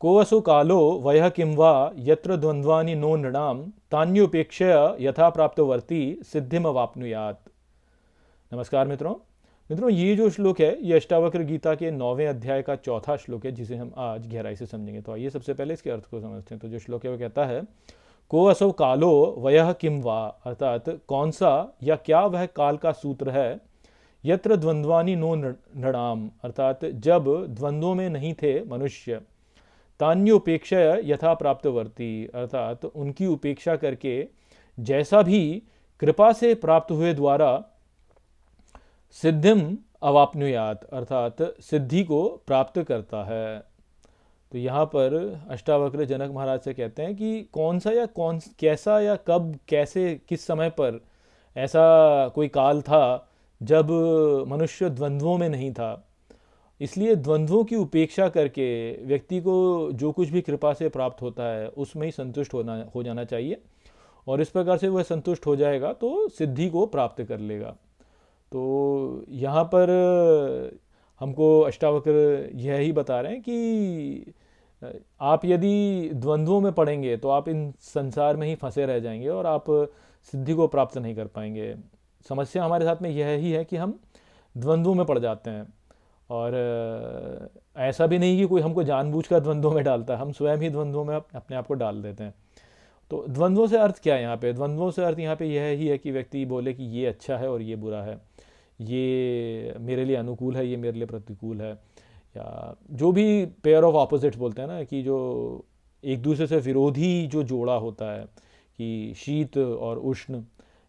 कोऽसौ कालो वयः किं वा यत्र द्वन्द्वानि नो नृणां तान्योपेक्षया यथा प्राप्तवर्ती सिद्धिमवाप्नुयात्। नमस्कार मित्रों। ये जो श्लोक है ये अष्टावक्र गीता के 9वें अध्याय का चौथा श्लोक है, जिसे हम आज गहराई से समझेंगे। तो आइए सबसे पहले इसके अर्थ को समझते हैं। तो जो श्लोक है वो कहता है, कोऽसौ कालो वयः किं वा, अर्थात कौन सा या क्या वह काल का सूत्र है, यत्र द्वन्द्वानि नो नृणाम, अर्थात जब द्वंद्वों में नहीं थे मनुष्य, तान्योपेक्षा यथा प्राप्तवर्ती, अर्थात उनकी उपेक्षा करके जैसा भी कृपा से प्राप्त हुए द्वारा सिद्धिम अवाप्नुयात, अर्थात सिद्धि को प्राप्त करता है। तो यहाँ पर अष्टावक्र जनक महाराज से कहते हैं कि कौन सा या कौन कैसा या कब कैसे किस समय पर ऐसा कोई काल था जब मनुष्य द्वंद्वों में नहीं था। इसलिए द्वंद्वों की उपेक्षा करके व्यक्ति को जो कुछ भी कृपा से प्राप्त होता है उसमें ही संतुष्ट हो जाना चाहिए, और इस प्रकार से वह संतुष्ट हो जाएगा तो सिद्धि को प्राप्त कर लेगा। तो यहाँ पर हमको अष्टावक्र यह ही बता रहे हैं कि आप यदि द्वंद्वों में पड़ेंगे तो आप इन संसार में ही फंसे रह जाएंगे और आप सिद्धि को प्राप्त नहीं कर पाएंगे। समस्या हमारे साथ में यह ही है कि हम द्वंद्वों में पड़ जाते हैं, और ऐसा भी नहीं कि कोई हमको जानबूझकर द्वंद्वों में डालता है, हम स्वयं ही द्वंद्वों में अपने आप को डाल देते हैं। तो द्वंद्वों से अर्थ क्या है यहाँ पे? द्वंद्वों से अर्थ यहाँ पे यह ही है कि व्यक्ति बोले कि ये अच्छा है और ये बुरा है, ये मेरे लिए अनुकूल है, ये मेरे लिए प्रतिकूल है, या जो भी पेयर ऑफ ऑपोजिट्स बोलते हैं ना, कि जो एक दूसरे से विरोधी जो जोड़ा होता है, कि शीत और उष्ण,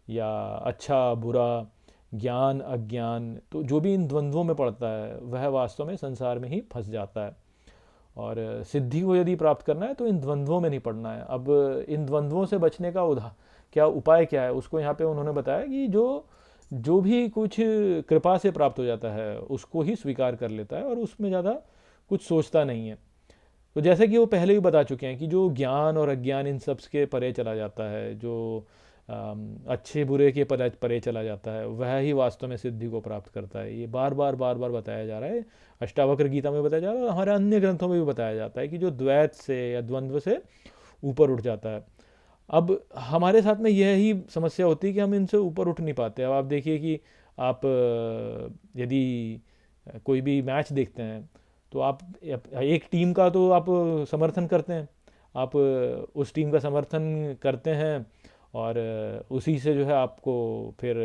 या अच्छा बुरा, ज्ञान अज्ञान, तो जो भी इन द्वंद्वों में पड़ता है वह वास्तव में संसार में ही फंस जाता है। और सिद्धि को यदि प्राप्त करना है तो इन द्वंद्वों में नहीं पड़ना है। अब इन द्वंद्वों से बचने का क्या उपाय क्या है, उसको यहाँ पे उन्होंने बताया कि जो भी कुछ कृपा से प्राप्त हो जाता है उसको ही स्वीकार कर लेता है और उसमें ज़्यादा कुछ सोचता नहीं है। तो जैसे कि वो पहले भी बता चुके हैं कि जो ज्ञान और अज्ञान इन सब के परे चला जाता है, जो अच्छे बुरे के परे चला जाता है, वह ही वास्तव में सिद्धि को प्राप्त करता है। ये बार बार बताया जा रहा है, अष्टावक्र गीता में बताया जा रहा है और हमारे अन्य ग्रंथों में भी बताया जाता है कि जो द्वैत से या द्वंद्व से ऊपर उठ जाता है। अब हमारे साथ में यह ही समस्या होती है कि हम इनसे ऊपर उठ नहीं पाते। अब आप देखिए कि आप यदि कोई भी मैच देखते हैं तो आप एक टीम का तो आप समर्थन करते हैं, आप उस टीम का समर्थन करते हैं और उसी से जो है आपको फिर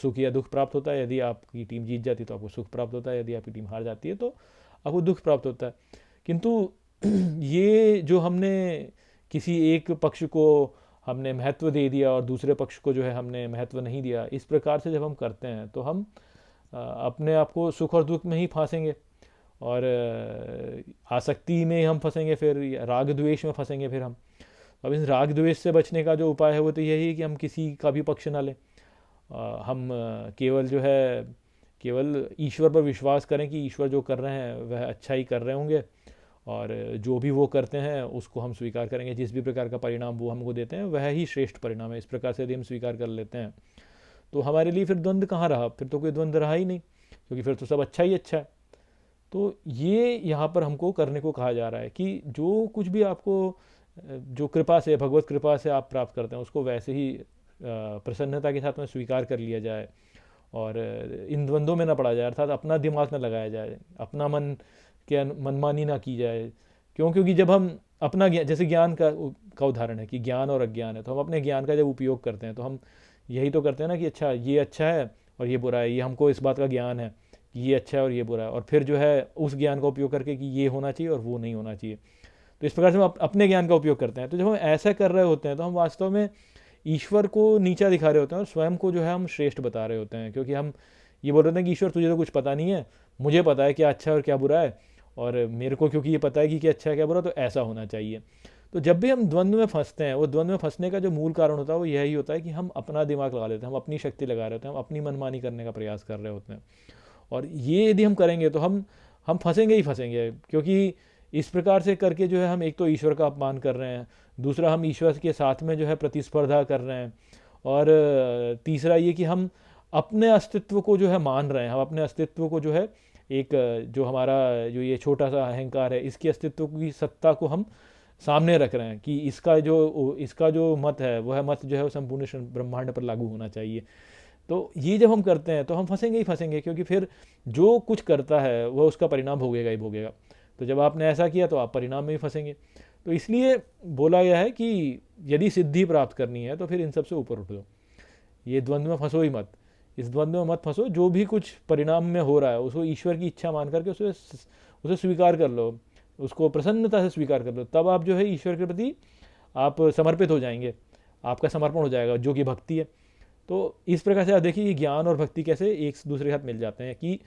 सुख या दुख प्राप्त होता है। यदि आपकी टीम जीत जाती है तो आपको सुख प्राप्त होता है, यदि आपकी टीम हार जाती है तो आपको दुख प्राप्त होता है। किंतु ये जो हमने किसी एक पक्ष को हमने महत्व दे दिया और दूसरे पक्ष को जो है हमने महत्व नहीं दिया, इस प्रकार से जब हम करते हैं तो हम अपने आप को सुख और दुख में ही फंसेंगे, और आसक्ति में हम फंसेंगे, फिर राग द्वेष में फंसेंगे फिर हम। अब इस राग द्वेष से बचने का जो उपाय है वो तो यही है कि हम किसी का भी पक्ष ना लें। हम केवल ईश्वर पर विश्वास करें कि ईश्वर जो कर रहे हैं वह अच्छा ही कर रहे होंगे, और जो भी वो करते हैं उसको हम स्वीकार करेंगे। जिस भी प्रकार का परिणाम वो हमको देते हैं वह ही श्रेष्ठ परिणाम है। इस प्रकार से यदि हम स्वीकार कर लेते हैं तो हमारे लिए फिर द्वंद्व कहाँ रहा? फिर तो कोई द्वंद्व रहा ही नहीं, क्योंकि फिर तो सब अच्छा ही अच्छा है। तो ये यहाँ पर हमको करने को कहा जा रहा है कि जो कुछ भी आपको जो कृपा से, भगवत कृपा से आप प्राप्त करते हैं उसको वैसे ही प्रसन्नता के साथ में स्वीकार कर लिया जाए, और इन द्वंद्वों में ना पड़ा जाए, अर्थात अपना दिमाग ना लगाया जाए, अपना मन के मनमानी ना की जाए। क्योंकि जब हम अपना ज्ञान, जैसे ज्ञान का उदाहरण है कि ज्ञान और अज्ञान है, तो हम अपने ज्ञान का जब उपयोग करते हैं तो हम यही तो करते हैं ना कि अच्छा ये अच्छा है और ये बुरा है, ये हमको इस बात का ज्ञान है कि ये अच्छा है और ये बुरा है, और फिर जो है उस ज्ञान का उपयोग करके कि ये होना चाहिए और वो नहीं होना चाहिए। तो इस प्रकार से हम अपने ज्ञान का उपयोग करते हैं। तो जब हम ऐसा कर रहे होते हैं तो हम वास्तव में ईश्वर को नीचा दिखा रहे होते हैं और स्वयं को जो है हम श्रेष्ठ बता रहे होते हैं, क्योंकि हम ये बोल रहे हैं कि ईश्वर तुझे तो कुछ पता नहीं है, मुझे पता है क्या अच्छा है और क्या बुरा है, और मेरे को क्योंकि ये पता है कि क्या अच्छा है क्या बुरा, तो ऐसा होना चाहिए। तो जब भी हम द्वंद्व में फंसते हैं, वो द्वंद्व में फंसने का जो मूल कारण होता है वो यही होता है कि हम अपना दिमाग लगा लेते हैं, हम अपनी शक्ति लगा रहे होते हैं, हम अपनी मनमानी करने का प्रयास कर रहे होते हैं। और ये यदि हम करेंगे तो हम फंसेंगे ही फंसेंगे, क्योंकि इस प्रकार से करके जो है हम एक तो ईश्वर का अपमान कर रहे हैं, दूसरा हम ईश्वर के साथ में जो है प्रतिस्पर्धा कर रहे हैं, और तीसरा ये कि हम अपने अस्तित्व को जो है मान रहे हैं, हम अपने अस्तित्व को जो है एक जो हमारा जो ये छोटा सा अहंकार है, इसके अस्तित्व की सत्ता को हम सामने रख रहे हैं कि इसका जो मत है वह मत जो है वो संपूर्ण ब्रह्मांड पर लागू होना चाहिए। तो ये जब हम करते हैं तो हम फंसेंगे ही फंसेंगे, क्योंकि फिर जो कुछ करता है वह उसका परिणाम भोगेगा ही भोगेगा। तो जब आपने ऐसा किया तो आप परिणाम में ही फंसेंगे। तो इसलिए बोला गया है कि यदि सिद्धि प्राप्त करनी है तो फिर इन सब से ऊपर उठ लो, ये द्वंद्व में फंसो ही मत, इस द्वंद्व में मत फंसो। जो भी कुछ परिणाम में हो रहा है उसको ईश्वर की इच्छा मान करके उसे स्वीकार कर लो, उसको प्रसन्नता से स्वीकार कर लो, तब आप जो है ईश्वर के प्रति आप समर्पित हो जाएंगे, आपका समर्पण हो जाएगा, जो कि भक्ति है। तो इस प्रकार से आप देखिए कि ज्ञान और भक्ति कैसे एक दूसरे के साथ मिल जाते हैं। कि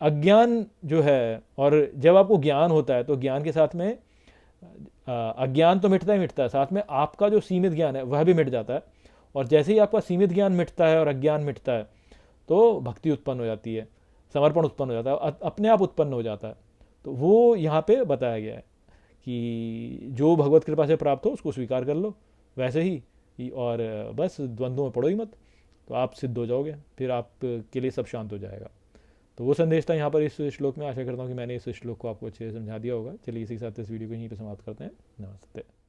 अज्ञान जो है, और जब आपको ज्ञान होता है तो ज्ञान के साथ में अज्ञान तो मिटता ही मिटता है, साथ में आपका जो सीमित ज्ञान है वह भी मिट जाता है। और जैसे ही आपका सीमित ज्ञान मिटता है और अज्ञान मिटता है तो भक्ति उत्पन्न हो जाती है, समर्पण उत्पन्न हो जाता है, अपने आप उत्पन्न हो जाता है। तो वो यहाँ पे बताया गया है कि जो भगवत कृपा से प्राप्त हो उसको स्वीकार कर लो वैसे ही, और बस द्वंद्वों में पड़ो ही मत, तो आप सिद्ध हो जाओगे, फिर आप के लिए सब शांत हो जाएगा। तो वो संदेश था यहाँ पर इस श्लोक में। आशा करता हूँ कि मैंने इस श्लोक को आपको अच्छे से समझा दिया होगा। चलिए इसी के साथ इस वीडियो को यहीं पे समाप्त करते हैं। नमस्ते।